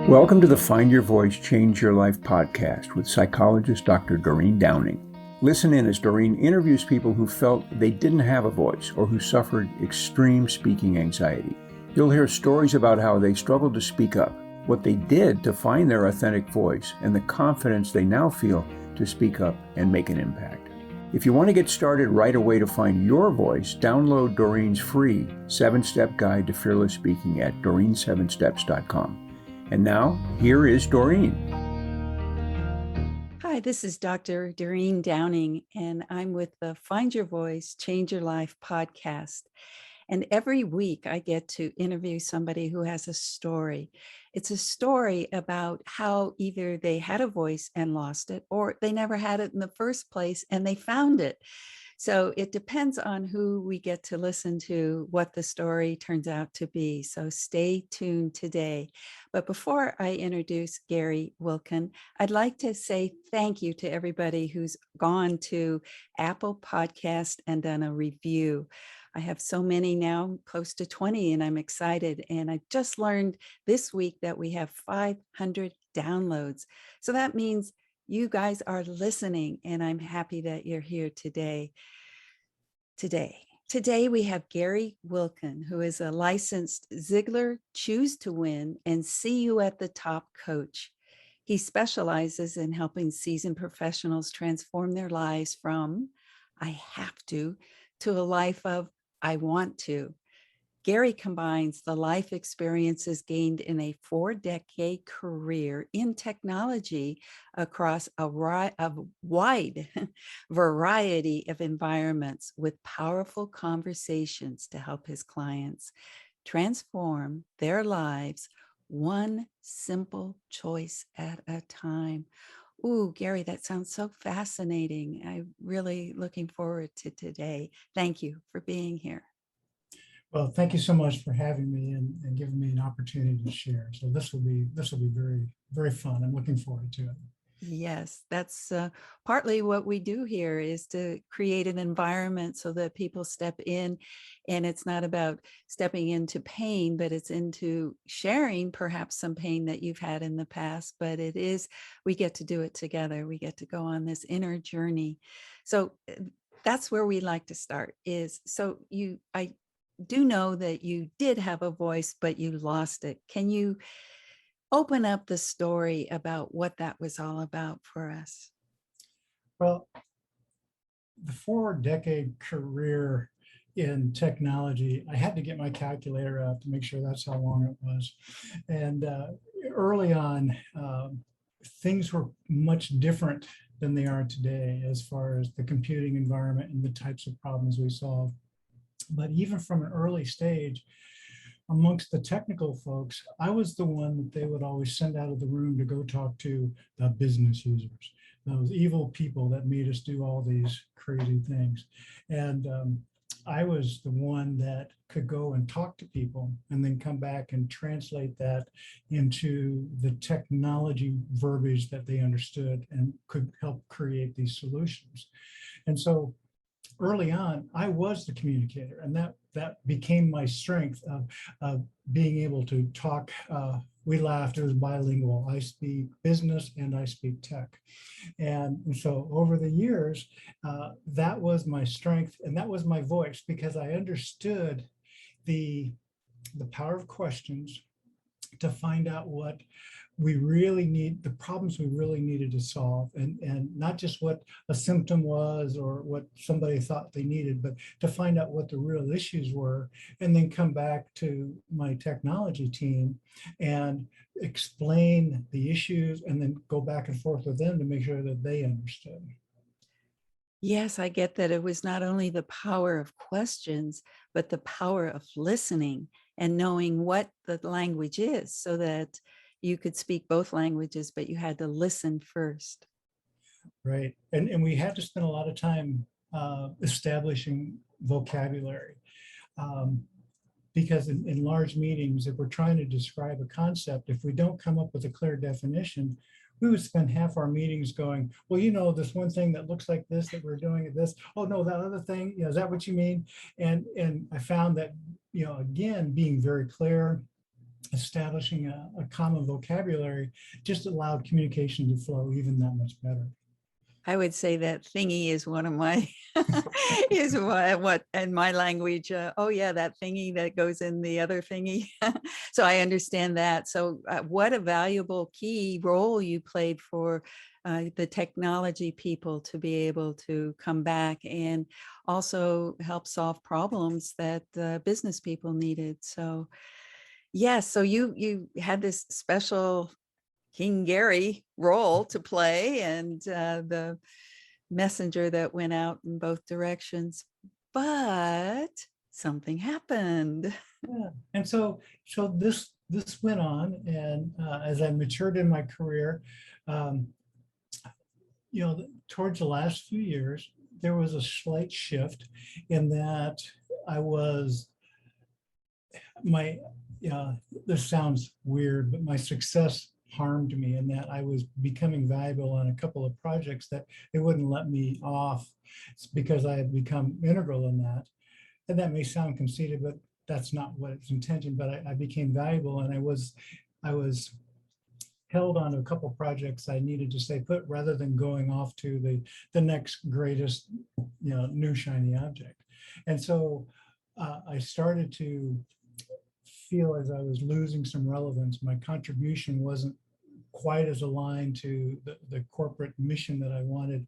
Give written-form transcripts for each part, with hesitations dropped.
Welcome to the Find Your Voice, Change Your Life podcast with psychologist Dr. Doreen Downing. Listen in as Doreen interviews people who felt they didn't have a voice or who suffered extreme speaking anxiety. You'll hear stories about how they struggled to speak up, what they did to find their authentic voice, and the confidence they now feel to speak up and make an impact. If you want to get started right away to find your voice, download Doreen's free 7-step guide to fearless speaking at doreen7steps.com. And now, here is Doreen. Hi, this is Dr. Doreen Downing, and I'm with the Find Your Voice, Change Your Life podcast. And every week I get to interview somebody who has a story. It's a story about how either they had a voice and lost it, or they never had it in the first place and they found it. So it depends on who we get to listen to, what the story turns out to be. So stay tuned today. But before I introduce Gary Wilkin, I'd like to say thank you to everybody who's gone to Apple Podcast and done a review. I have so many now, close to 20, and I'm excited. And I just learned this week that we have 500 downloads. So that means you guys are listening, and I'm happy that you're here today. Today we have Gary Wilkin, who is a licensed Ziglar Choose to Win and See You at the Top coach. He specializes in helping seasoned professionals transform their lives from I have to a life of I want to. Gary combines the life experiences gained in a 4-decade career in technology across a wide variety of environments with powerful conversations to help his clients transform their lives one simple choice at a time. Ooh, Gary, that sounds so fascinating. I'm really looking forward to today. Thank you for being here. Well, thank you so much for having me and giving me an opportunity to share. So this will be very, very fun. I'm looking forward to it. Yes, that's partly what we do here is to create an environment so that people step in, and it's not about stepping into pain, but it's into sharing perhaps some pain that you've had in the past, but it is, we get to do it together. We get to go on this inner journey. So that's where we like to start is, so I do know that you did have a voice, but you lost it. Can you open up the story about what that was all about for us? Well, the 4-decade career in technology, I had to get my calculator out to make sure that's how long it was. And early on, things were much different than they are today as far as the computing environment and the types of problems we solve. But even from an early stage, amongst the technical folks, I was the one that they would always send out of the room to go talk to the business users, those evil people that made us do all these crazy things. And I was the one that could go and talk to people and then come back and translate that into the technology verbiage that they understood and could help create these solutions. And so early on, I was the communicator, and that became my strength of being able to talk. We laughed, it was bilingual. I speak business and I speak tech. And so over the years, that was my strength and that was my voice because I understood the power of questions to find out what we really need, the problems we really needed to solve, and not just what a symptom was or what somebody thought they needed, but to find out what the real issues were, and then come back to my technology team and explain the issues and then go back and forth with them to make sure that they understood. Yes, I get that it was not only the power of questions, but the power of listening and knowing what the language is so that you could speak both languages, but you had to listen first. Right. And we had to spend a lot of time establishing vocabulary. Because in large meetings, if we're trying to describe a concept, if we don't come up with a clear definition, we would spend half our meetings going, well, you know, this one thing that looks like this, that we're doing at this, oh no, that other thing, you know, is that what you mean? And I found that, you know, again, being very clear establishing a common vocabulary just allowed communication to flow even that much better. I would say that thingy is one of my, is what in my language, oh yeah, that thingy that goes in the other thingy. So I understand that. So what a valuable key role you played for the technology people to be able to come back and also help solve problems that business people needed. So yes, so you had this special King Gary role to play, and the messenger that went out in both directions, but something happened. Yeah. And so this went on, and as I matured in my career, um, towards the last few years, there was a slight shift in that I was my, this sounds weird, but my success harmed me in that I was becoming valuable on a couple of projects that they wouldn't let me off. It's because I had become integral in that. And that may sound conceited, but that's not what it's intended. But I became valuable, and I was held on a couple of projects I needed to stay put rather than going off to the next greatest, new shiny object. And so I started to feel as I was losing some relevance. My contribution wasn't quite as aligned to the corporate mission that I wanted.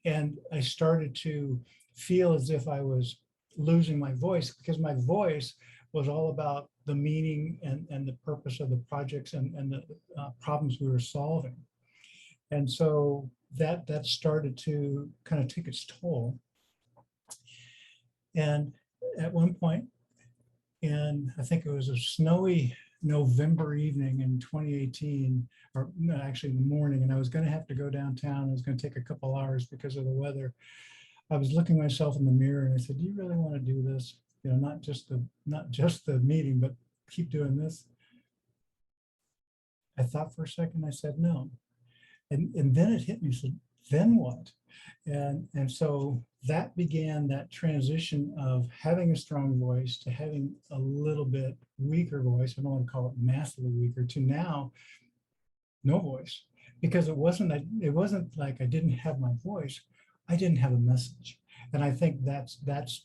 And I started to feel as if I was losing my voice, because my voice was all about the meaning and the purpose of the projects and the problems we were solving. And so that started to kind of take its toll. And at one point, and I think it was a snowy November evening in 2018, or no, actually the morning, and I was going to have to go downtown. It was going to take a couple hours because of the weather. I was looking myself in the mirror and I said, "Do you really want to do this? Not just the meeting, but keep doing this." I thought for a second. I said no, and then it hit me. Said, "Then what?" And so that began that transition of having a strong voice to having a little bit weaker voice. I don't want to call it massively weaker, to now no voice, because it wasn't like I didn't have my voice. I didn't have a message. And I think that's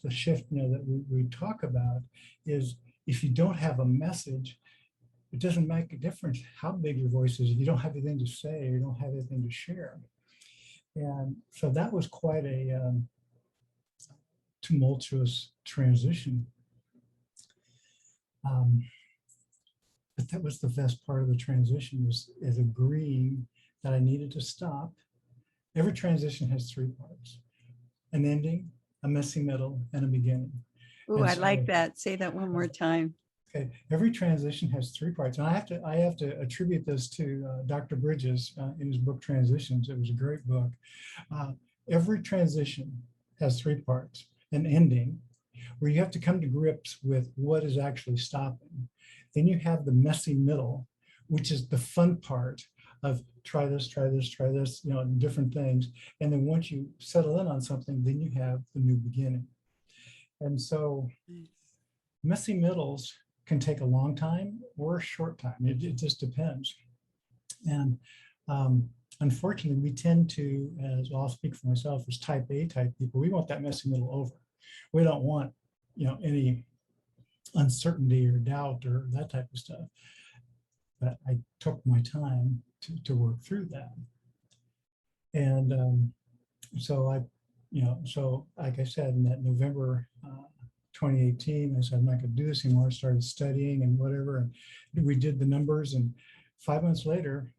the shift that we talk about, is if you don't have a message, it doesn't make a difference how big your voice is. If you don't have anything to say, or you don't have anything to share. And so that was quite a tumultuous transition. But that was the best part of the transition, is agreeing that I needed to stop. Every transition has three parts: an ending, a messy middle, and a beginning. Oh, I like that. Say that one more time. Okay, every transition has three parts, and I have to attribute this to Dr. Bridges in his book Transitions. It was a great book. Every transition has three parts: an ending, where you have to come to grips with what is actually stopping. Then you have the messy middle, which is the fun part of try this, different things. And then once you settle in on something, then you have the new beginning. And so messy middles can take a long time or a short time. It just depends. And unfortunately, we tend to, as I'll speak for myself, as type A type people, we want that messy middle over. We don't want, any uncertainty or doubt or that type of stuff. But I took my time to work through that. And so so like I said, in that November 2018, I said, I'm not going to do this anymore. I started studying and whatever, and we did the numbers. And 5 months later,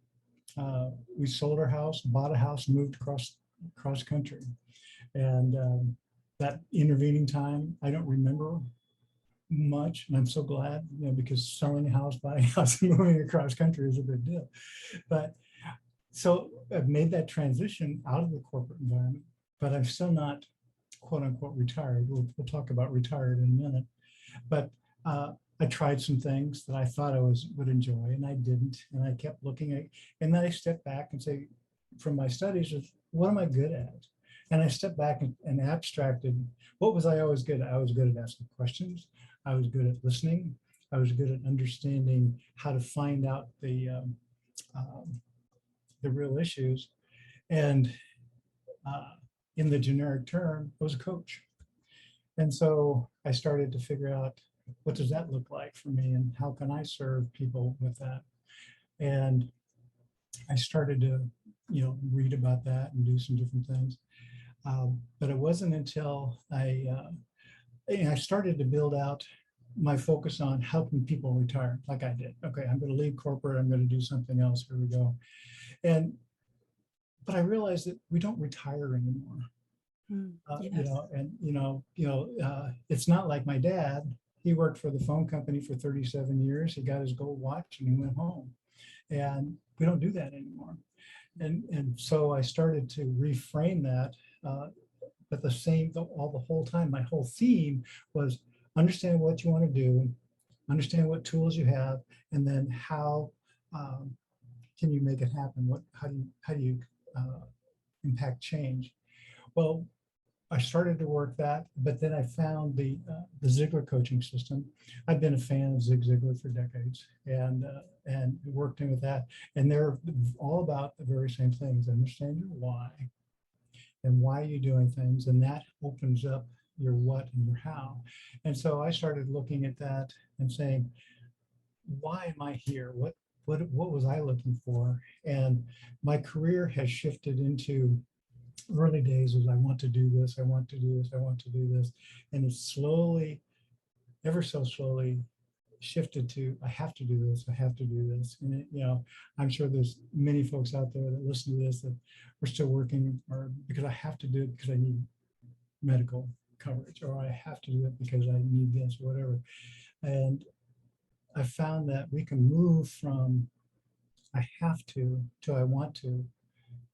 we sold our house, bought a house, moved across country. And that intervening time, I don't remember much, and I'm so glad, because selling a house, buying a house, and moving across country is a big deal. But so I've made that transition out of the corporate environment, but I'm still not quote unquote retired. We'll talk about retired in a minute. But I tried some things that I thought I would enjoy, and I didn't. And I kept looking at, and then I stepped back and say, from my studies, what am I good at? And I stepped back and abstracted, what was I always good at? I was good at asking questions. I was good at listening. I was good at understanding how to find out the real issues. And in the generic term, I was a coach. And so I started to figure out, what does that look like for me, and how can I serve people with that? And I started to, read about that and do some different things. But it wasn't until I started to build out my focus on helping people retire, like I did. Okay, I'm going to leave corporate. I'm going to do something else. Here we go. But I realized that we don't retire anymore. Yes. It's not like my dad. He worked for the phone company for 37 years. He got his gold watch and he went home. And we don't do that anymore. And so I started to reframe that. But the whole time, my whole theme was understand what you want to do, understand what tools you have, and then how can you make it happen? How do you impact change? Well, I started to work that, but then I found the Ziglar coaching system. I've been a fan of Zig Ziglar for decades, and worked in with that. And they're all about the very same things. Understand your why, and why you're doing things, and that opens up your what and your how. And so I started looking at that and saying, why am I here? What was I looking for? And my career has shifted into early days was I want to do this, I want to do this, I want to do this. And it's slowly, ever so slowly shifted to, I have to do this, I have to do this. And I'm sure there's many folks out there that listen to this that we're still working, or because I have to do it because I need medical coverage, or I have to do it because I need this, or whatever. And I found that we can move from I have to I want to.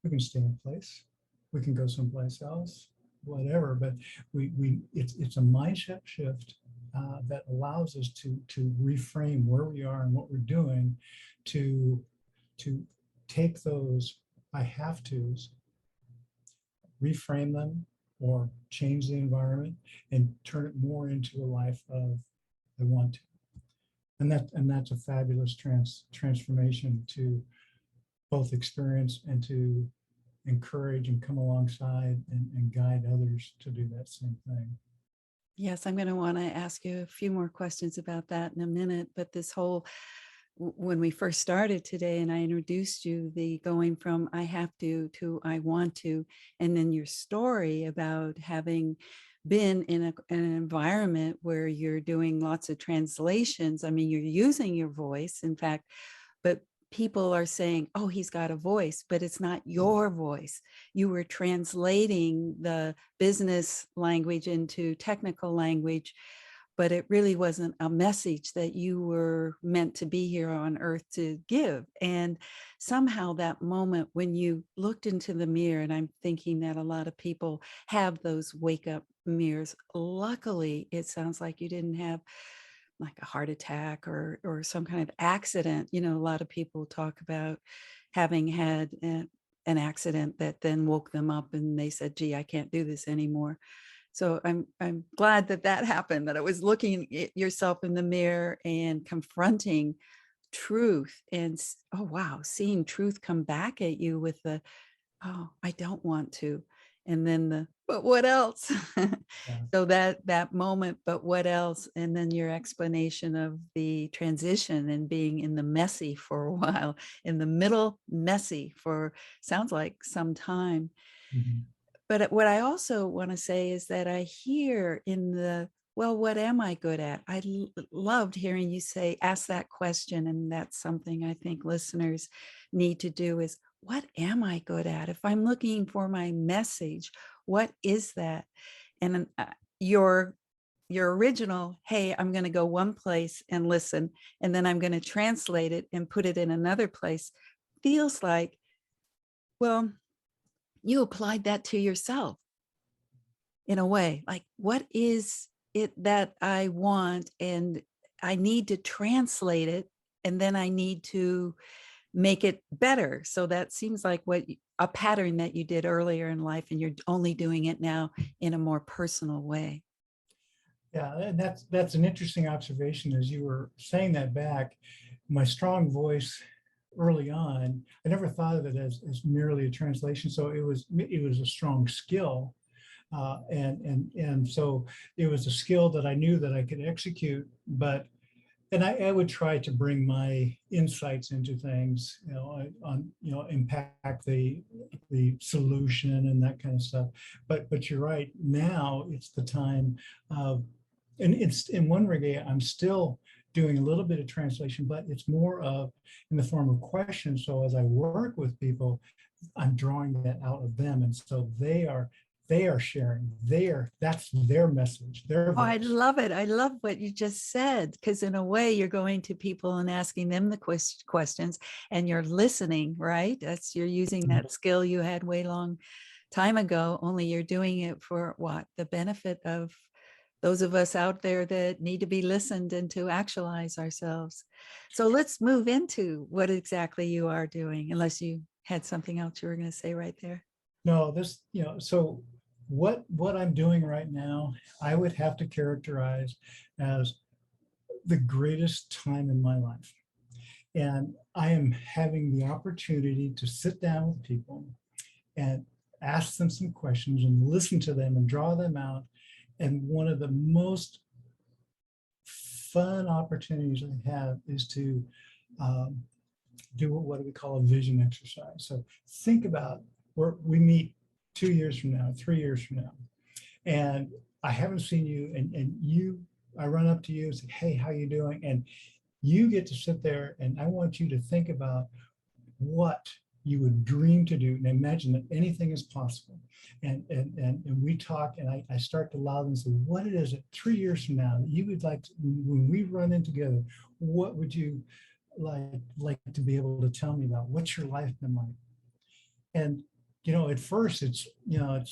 We can stay in place. We can go someplace else, whatever. But it's a mindset shift that allows us to reframe where we are and what we're doing, to take those I have tos, reframe them, or change the environment and turn it more into a life of I want to. And that's a fabulous transformation to both experience and to encourage and come alongside and guide others to do that same thing. Yes, I'm going to want to ask you a few more questions about that in a minute. But this whole, when we first started today and I introduced you, the going from I have to I want to, and then your story about having been in an environment where you're doing lots of translations. I mean, you're using your voice, in fact, but people are saying, oh, he's got a voice, but it's not your voice. You were translating the business language into technical language, but it really wasn't a message that you were meant to be here on earth to give. And somehow that moment when you looked into the mirror, and I'm thinking that a lot of people have those wake up mirrors. Luckily, it sounds like you didn't have like a heart attack or some kind of accident. A lot of people talk about having had an accident that then woke them up and they said, gee, I can't do this anymore. So I'm glad that happened, that it was looking at yourself in the mirror and confronting truth and, oh, wow, seeing truth come back at you with the, oh, I don't want to. And then but what else? Yeah. So that moment, but what else? And then your explanation of the transition and being in the messy for a while, in the middle messy for sounds like some time. Mm-hmm. But what I also want to say is that I hear in the, well, what am I good at? I loved hearing you ask that question. And that's something I think listeners need to do is, what am I good at? If I'm looking for my message, what is that? And your original, hey, I'm going to go one place and listen, and then I'm going to translate it and put it in another place, feels like, well, you applied that to yourself in a way. Like, what is it that I want? And I need to translate it, and then I need to make it better. So that seems like a pattern that you did earlier in life, and you're only doing it now in a more personal way. Yeah, and that's an interesting observation. As you were saying that back, my strong voice early on, I never thought of it as merely a translation. So it was a strong skill. And so it was a skill that I knew that I could execute, but and I would try to bring my insights into things, impact the solution and that kind of stuff. But you're right. Now it's the time of, and it's in one regard, I'm still doing a little bit of translation, but it's more of in the form of questions. So as I work with people, I'm drawing that out of them, and so they are sharing that's their message, their Oh, I voice. love it. I love what you just said, because in a way you're going to people and asking them the questions, and you're listening, right? You're using that skill you had way long time ago, only you're doing it for what? The benefit of those of us out there that need to be listened and to actualize ourselves. So let's move into what exactly you are doing, unless you had something else you were going to say right there. No, so what I'm doing right now, I would have to characterize as the greatest time in my life. And I am having the opportunity to sit down with people and ask them some questions and listen to them and draw them out. And one of the most fun opportunities I have is to um, do what we call a vision exercise. So think about where we meet 2 years from now, 3 years from now, and I haven't seen you, and I run up to you and say, hey, how you doing? And you get to sit there, and I want you to think about what you would dream to do, and imagine that anything is possible. And we talk, and I start to allow them to say, what it is that 3 years from now that you would like to, when we run in together, what would you like to be able to tell me about? What's your life been like? And at first it's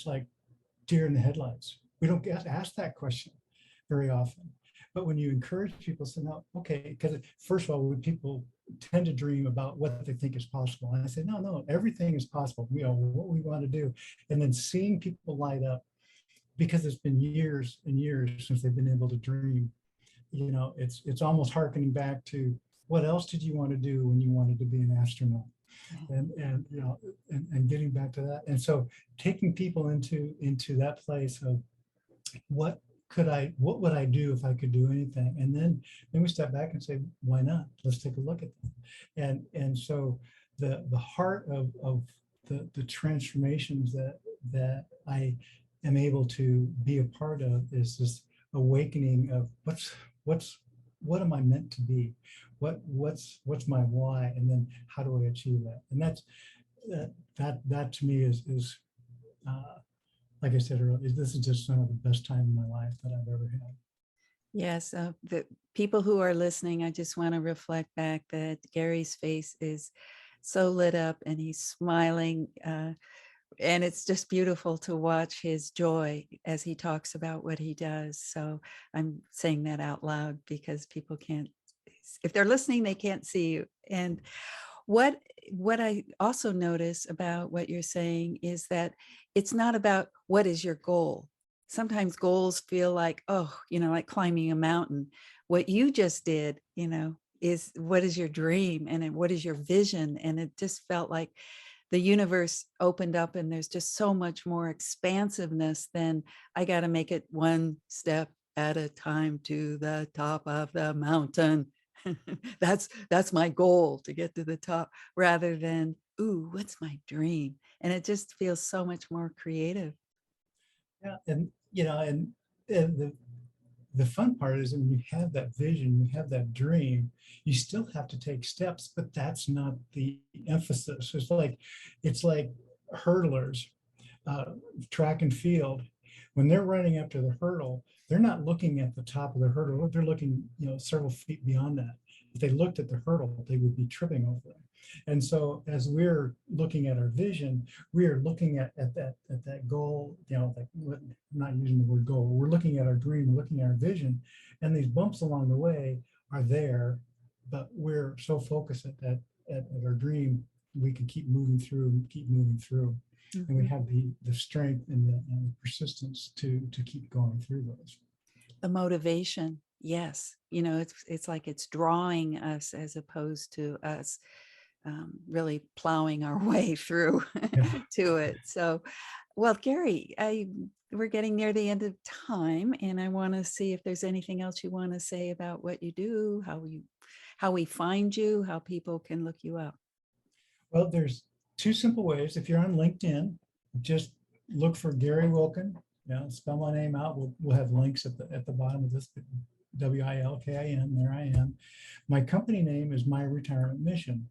like deer in the headlights. We don't get asked that question very often. But when you encourage people, say, no, okay, because first of all, when people tend to dream about what they think is possible, and I say, no, everything is possible. What we want to do, and then seeing people light up, because it's been years and years since they've been able to dream. It's almost harkening back to, what else did you want to do when you wanted to be an astronaut? And getting back to that. And so taking people into that place of what would I do if I could do anything? And then we step back and say, why not? Let's take a look at them. And so the heart of the transformations that I am able to be a part of is this awakening of what am I meant to be? What's my why? And then how do I achieve that? And that to me is like I said earlier, this is just some of the best time in my life that I've ever had. Yes, the people who are listening, I just want to reflect back that Gary's face is so lit up and he's smiling. And it's just beautiful to watch his joy as he talks about what he does. So I'm saying that out loud because people can't, if they're listening, they can't see you. And what I also notice about what you're saying is that it's not about what is your goal. Sometimes goals feel like, like climbing a mountain. What you just did, is what is your dream and what is your vision? And it just felt like the universe opened up and there's just so much more expansiveness than I got to make it one step at a time to the top of the mountain. That's my goal, to get to the top, rather than, ooh, what's my dream? And it just feels so much more creative. Yeah, and the fun part is when you have that vision, you have that dream, you still have to take steps, but that's not the emphasis. It's like hurdlers, track and field. When they're running up to the hurdle, they're not looking at the top of the hurdle. They're looking, several feet beyond that. If they looked at the hurdle, they would be tripping over it. And so as we're looking at our vision, we are looking at that goal, I'm not using the word goal, we're looking at our dream, we're looking at our vision, and these bumps along the way are there, but we're so focused at our dream, we can keep moving through. Mm-hmm. And we have the strength and the persistence to keep going through those. The motivation, yes. It's like it's drawing us as opposed to us really plowing our way through Yeah. to it. So, well, Gary, we're getting near the end of time, and I want to see if there's anything else you want to say about what you do, how we find you, how people can look you up. Well, there's two simple ways. If you're on LinkedIn, just look for Gary Wilkin. Spell my name out. We'll have links at the bottom of this. Wilkin. There I am. My company name is My Retirement Mission.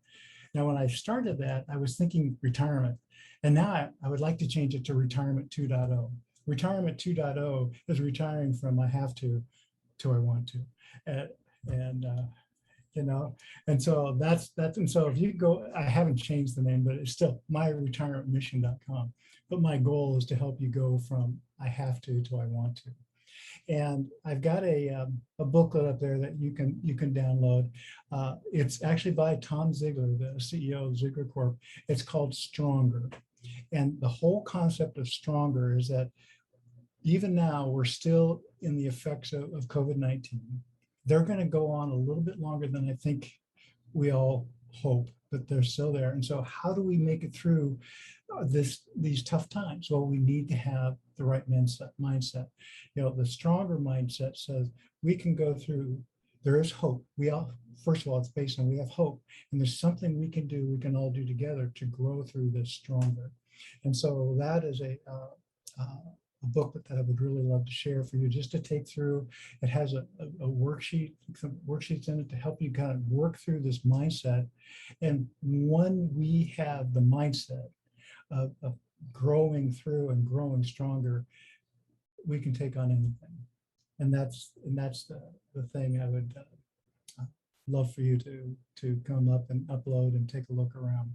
Now, when I started that, I was thinking retirement, and now I would like to change it to Retirement 2.0. Retirement 2.0 is retiring from I have to I want to, and so that's and so if you go, I haven't changed the name, but it's still myretirementmission.com. But my goal is to help you go from I have to I want to. And I've got a booklet up there that you can download. It's actually by Tom Ziegler, the CEO of Ziegler Corp. It's called Stronger. And the whole concept of Stronger is that even now we're still in the effects of COVID-19. They're going to go on a little bit longer than I think we all hope, but they're still there. And so how do we make it through these tough times? Well, we need to have the right mindset. The Stronger mindset says we can go through, there is hope. First of all, it's based on we have hope, and there's something we can all do together to grow through this stronger. And so that is a booklet that I would really love to share for you, just to take through. It has a worksheet, some worksheets in it to help you kind of work through this mindset. And when we have the mindset of growing through and growing stronger, we can take on anything. And that's the thing I would love for you to come up and upload and take a look around.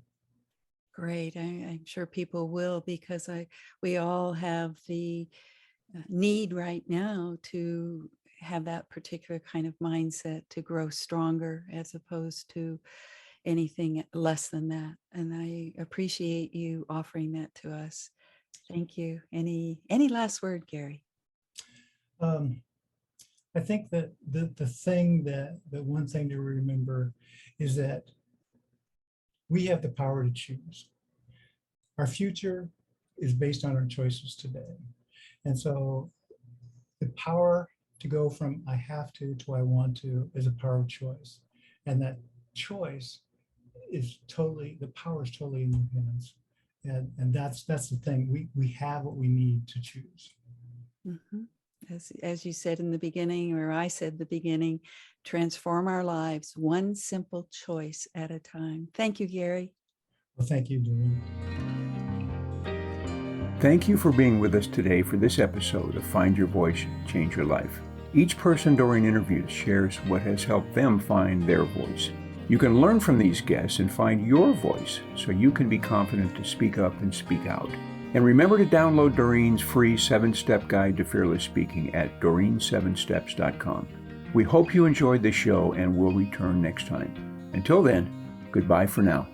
Great. I'm sure people will, because we all have the need right now to have that particular kind of mindset to grow stronger as opposed to anything less than that. And I appreciate you offering that to us. Thank you. Any last word, Gary? I think that the one thing to remember is that we have the power to choose. Our future is based on our choices today. And so the power to go from I have to I want to is a power of choice. And that choice is the power is totally in your hands. And that's the thing. We have what we need to choose. Mm-hmm. As you said in the beginning, or I said in the beginning, transform our lives one simple choice at a time. Thank you, Gary. Well, thank you, Doreen. Thank you for being with us today for this episode of Find Your Voice, Change Your Life. Each person Doreen interviews shares what has helped them find their voice. You can learn from these guests and find your voice so you can be confident to speak up and speak out. And remember to download Doreen's free 7-step guide to fearless speaking at doreen7steps.com. We hope you enjoyed the show and will return next time. Until then, goodbye for now.